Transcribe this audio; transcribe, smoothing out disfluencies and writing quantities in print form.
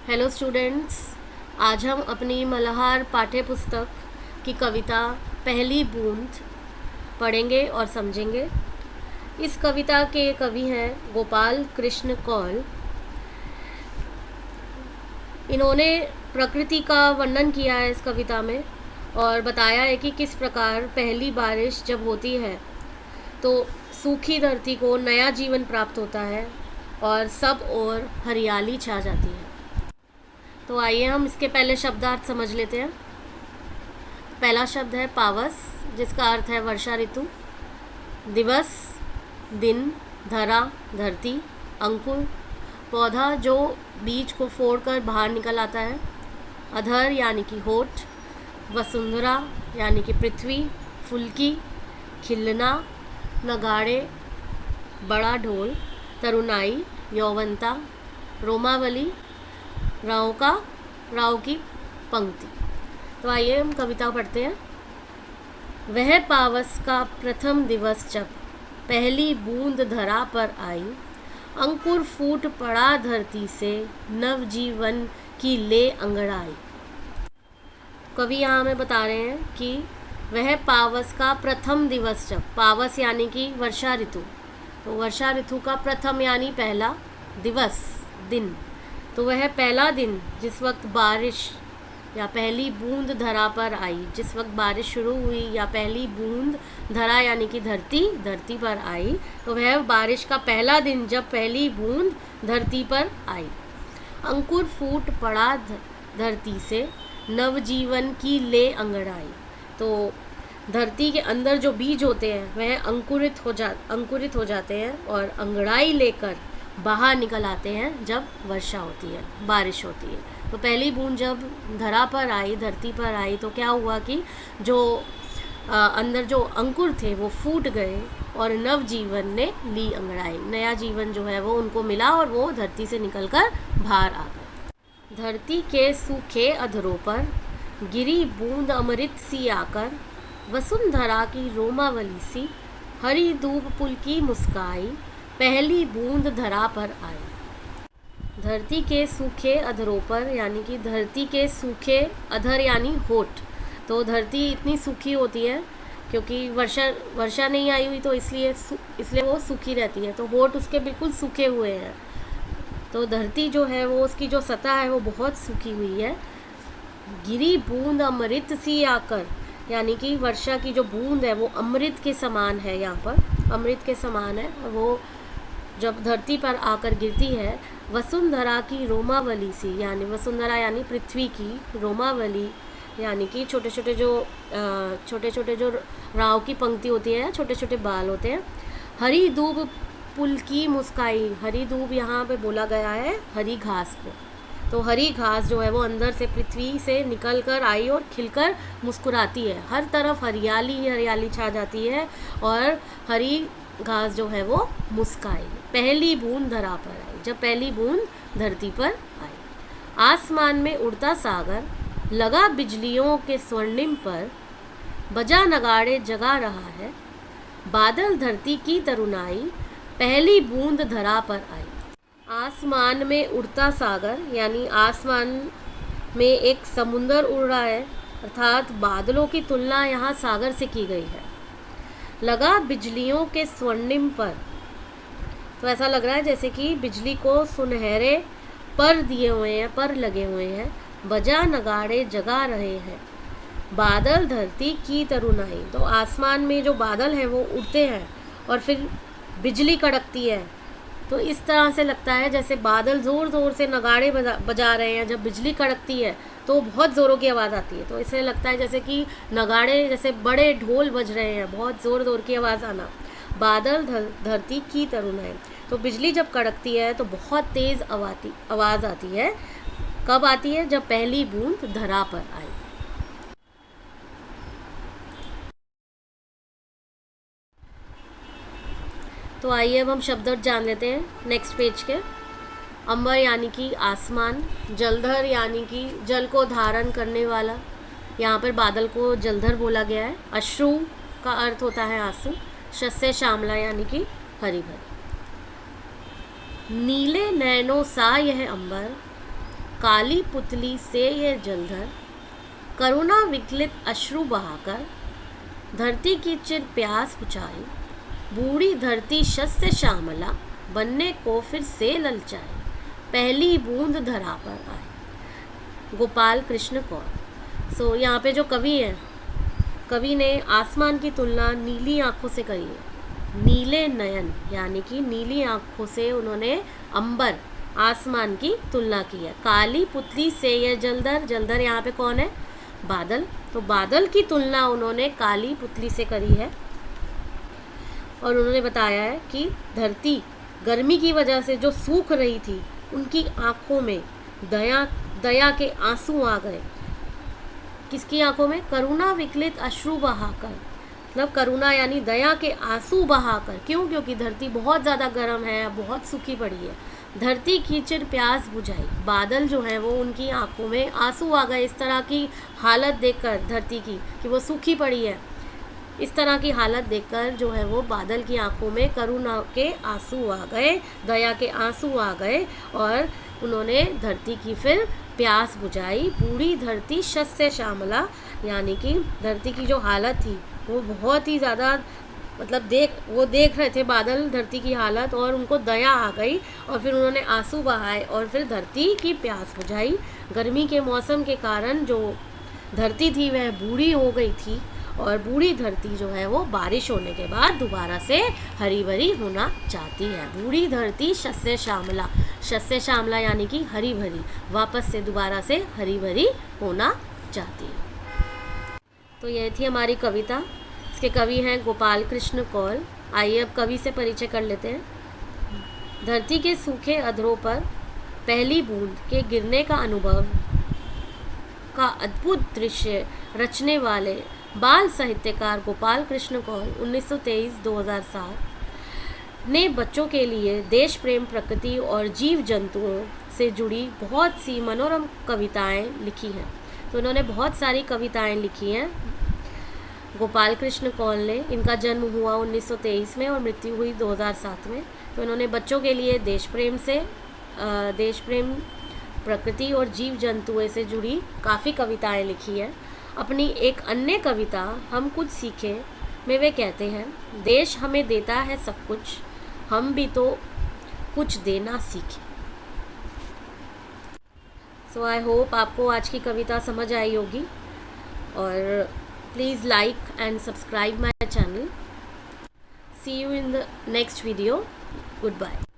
Hello students, आज हम अपनी मल्हार पाठ्य पुस्तक की कविता पहली बूंद पढ़ेंगे और समझेंगे। इस कविता के कवि हैं गोपाल कृष्ण कौल। इन्होंने प्रकृति का वर्णन किया है इस कविता में और बताया है कि किस प्रकार पहली बारिश जब होती है तो सूखी धरती को नया जीवन प्राप्त होता है और सब ओर हरियाली छा जाती है। तो आइए हम इसके पहले शब्दार्थ समझ लेते हैं। पहला शब्द है पावस, जिसका अर्थ है वर्षा ऋतु। दिवस दिन, धरा धरती, अंकुर पौधा जो बीज को फोड़कर बाहर निकल आता है। अधर यानी कि होठ। वसुंधरा यानी कि पृथ्वी, फुल्की खिलना, नगाड़े बड़ा ढोल, तरुणाई यौवनता, रोमावली राव की पंक्ति। तो आइए हम कविता पढ़ते हैं। वह पावस का प्रथम दिवस जब पहली बूंद धरा पर आई, अंकुर फूट पड़ा धरती से नवजीवन की ले अंगड़ाई। कवि यहाँ हमें बता रहे हैं कि वह पावस का प्रथम दिवस जब, पावस यानी कि वर्षा ऋतु, तो वर्षा ऋतु का प्रथम यानी पहला, दिवस दिन, तो वह पहला दिन जिस वक्त बारिश या पहली बूंद धरा पर आई, जिस वक्त बारिश शुरू हुई या पहली बूंद धरा यानी कि धरती पर आई, तो वह बारिश का पहला दिन जब पहली बूंद धरती पर आई। अंकुर फूट पड़ा धरती से नवजीवन की ले अंगड़ाई। तो धरती के अंदर जो बीज होते हैं वह अंकुरित हो जाते हैं और अंगड़ाई लेकर बाहर निकल आते हैं जब वर्षा होती है, बारिश होती है। तो पहली बूंद जब धरा पर आई, धरती पर आई, तो क्या हुआ कि जो अंदर जो अंकुर थे वो फूट गए और नव जीवन ने ली अंगड़ाई, नया जीवन जो है वो उनको मिला और वो धरती से निकलकर बाहर आ गए। धरती के सूखे अधरों पर गिरी बूंद अमृत सी आकर, वसुंधरा की रोमावली सी हरी धूप पुल की मुस्काई, पहली बूंद धरा पर आई। धरती के सूखे अधरों पर यानी कि धरती के सूखे अधर यानी होठ। तो धरती इतनी सूखी होती है क्योंकि वर्षा नहीं आई हुई, तो इसलिए वो सूखी रहती है, तो होठ उसके बिल्कुल सूखे हुए हैं। तो धरती जो है वो, उसकी जो सतह है वो बहुत सूखी हुई है। गिरी बूंद अमृत सी आकर, यानी कि वर्षा की जो बूंद है वो अमृत के समान है, यहाँ पर अमृत के समान है। वो जब धरती पर आकर गिरती है, वसुंधरा की रोमावली सी, यानी वसुंधरा यानी पृथ्वी की, रोमावली यानी कि छोटे छोटे जो राव की पंक्ति होती है, छोटे छोटे बाल होते हैं। हरी दूब पुल की मुस्काई, हरी दूब यहाँ पे बोला गया है हरी घास को। तो हरी घास जो है वो अंदर से पृथ्वी से निकल कर आई और खिलकर मुस्कुराती है, हर तरफ हरियाली हरियाली छा जाती है और हरी घास जो है वो मुस्काई। पहली बूंद धरा पर आई, जब पहली बूंद धरती पर आई। आसमान में उड़ता सागर लगा बिजलियों के स्वर्णिम पर, बजा नगाड़े जगा रहा है, बादल धरती की तरुणाई, पहली बूंद धरा पर आई। आसमान में उड़ता सागर यानी आसमान में एक समुंदर उड़ रहा है, अर्थात बादलों की तुलना यहाँ सागर से की गई है। लगा बिजलियों के स्वर्णिम पर, तो ऐसा लग रहा है जैसे कि बिजली को सुनहरे पर दिए हुए हैं, पर लगे हुए हैं। बजा नगाड़े जगा रहे हैं, बादल धरती की तरुणाई, तो आसमान में जो बादल हैं वो उड़ते हैं और फिर बिजली कड़कती है। तो इस तरह से लगता है जैसे बादल ज़ोर ज़ोर से नगाड़े बजा रहे हैं। जब बिजली कड़कती है तो बहुत ज़ोरों की आवाज़ आती है, तो इससे लगता है जैसे कि नगाड़े, जैसे बड़े ढोल बज रहे हैं, बहुत ज़ोर की आवाज़ आना। बादल धरती की तरुणाई, तो बिजली जब कड़कती है तो बहुत तेज़ आवाज़ आती है। कब आती है? जब पहली बूंद धरा पर आई। तो आइए अब हम शब्दार्थ जान लेते हैं नेक्स्ट पेज के। अंबर यानी कि आसमान, जलधर यानी कि जल को धारण करने वाला, यहाँ पर बादल को जलधर बोला गया है। अश्रु का अर्थ होता है आंसू। शस्य श्यामला यानी कि हरी भरी। नीले नैनों सा यह अंबर, काली पुतली से ये जलधर, करुणा विकलित अश्रु बहाकर, धरती की चिर प्यास बुझाई, बूढ़ी धरती शस्य श्यामला, बनने को फिर से ललचाई, पहली बूंद धरा पर आई। गोपाल कृष्ण कौर। सो यहाँ पे जो कवि हैं, कवि ने आसमान की तुलना नीली आँखों से करी है। नीले नयन यानी कि नीली आँखों से उन्होंने अंबर आसमान की तुलना की है। काली पुतली से यह जलधर, जलधर यहाँ पे कौन है? बादल। तो बादल की तुलना उन्होंने काली पुतली से करी है और उन्होंने बताया है कि धरती गर्मी की वजह से जो सूख रही थी, उनकी आँखों में दया के आंसू आ गए। किसकी आंखों में? करुणा विकलित अश्रु बहाकर, मतलब करुणा यानी दया के आंसू बहाकर। क्यों? क्योंकि धरती बहुत ज़्यादा गर्म है, बहुत सूखी पड़ी है। धरती की चिर प्यास बुझाई, बादल जो है वो उनकी आंखों में आंसू आ गए इस तरह की हालत देखकर धरती की कि वो सूखी पड़ी है। इस तरह की हालत देखकर जो है वो बादल की आंखों में करुणा के आंसू आ गए, दया के आंसू आ गए और उन्होंने धरती की फिर प्यास बुझाई। बूढ़ी धरती शस्य श्यामला, यानी कि धरती की जो हालत थी वो बहुत ही ज़्यादा, मतलब देख रहे थे बादल धरती की हालत और उनको दया आ गई और फिर उन्होंने आंसू बहाए और फिर धरती की प्यास बुझाई। गर्मी के मौसम के कारण जो धरती थी वह बूढ़ी हो गई थी और बूढ़ी धरती जो है वो बारिश होने के बाद दोबारा से हरी भरी होना चाहती है। बूढ़ी धरती शस्य श्यामला, शस्य श्यामला यानी कि हरी भरी, वापस से दोबारा से हरी भरी होना चाहती है। तो यह थी हमारी कविता। इसके कवि हैं गोपाल कृष्ण कौर। आइए अब कवि से परिचय कर लेते हैं। धरती के सूखे अधरों पर पहली बूंद के गिरने का अनुभव का अद्भुत दृश्य रचने वाले बाल साहित्यकार गोपाल कृष्ण कौर 1923-2007 ने बच्चों के लिए देश प्रेम, प्रकृति और जीव जंतुओं से जुड़ी बहुत सी मनोरम कविताएं लिखी हैं। तो इन्होंने बहुत सारी कविताएं लिखी हैं गोपाल कृष्ण कौर ने। इनका जन्म हुआ 1923 में और मृत्यु हुई 2007 में। तो इन्होंने बच्चों के लिए देश प्रेम, प्रकृति और जीव जंतुओं से जुड़ी काफ़ी कविताएं लिखी है। अपनी एक अन्य कविता हम कुछ सीखें में वे कहते हैं, देश हमें देता है सब कुछ, हम भी तो कुछ देना सीखें। सो आई होप आपको आज की कविता समझ आई होगी और please like and subscribe my channel. See you in the next video. Good bye.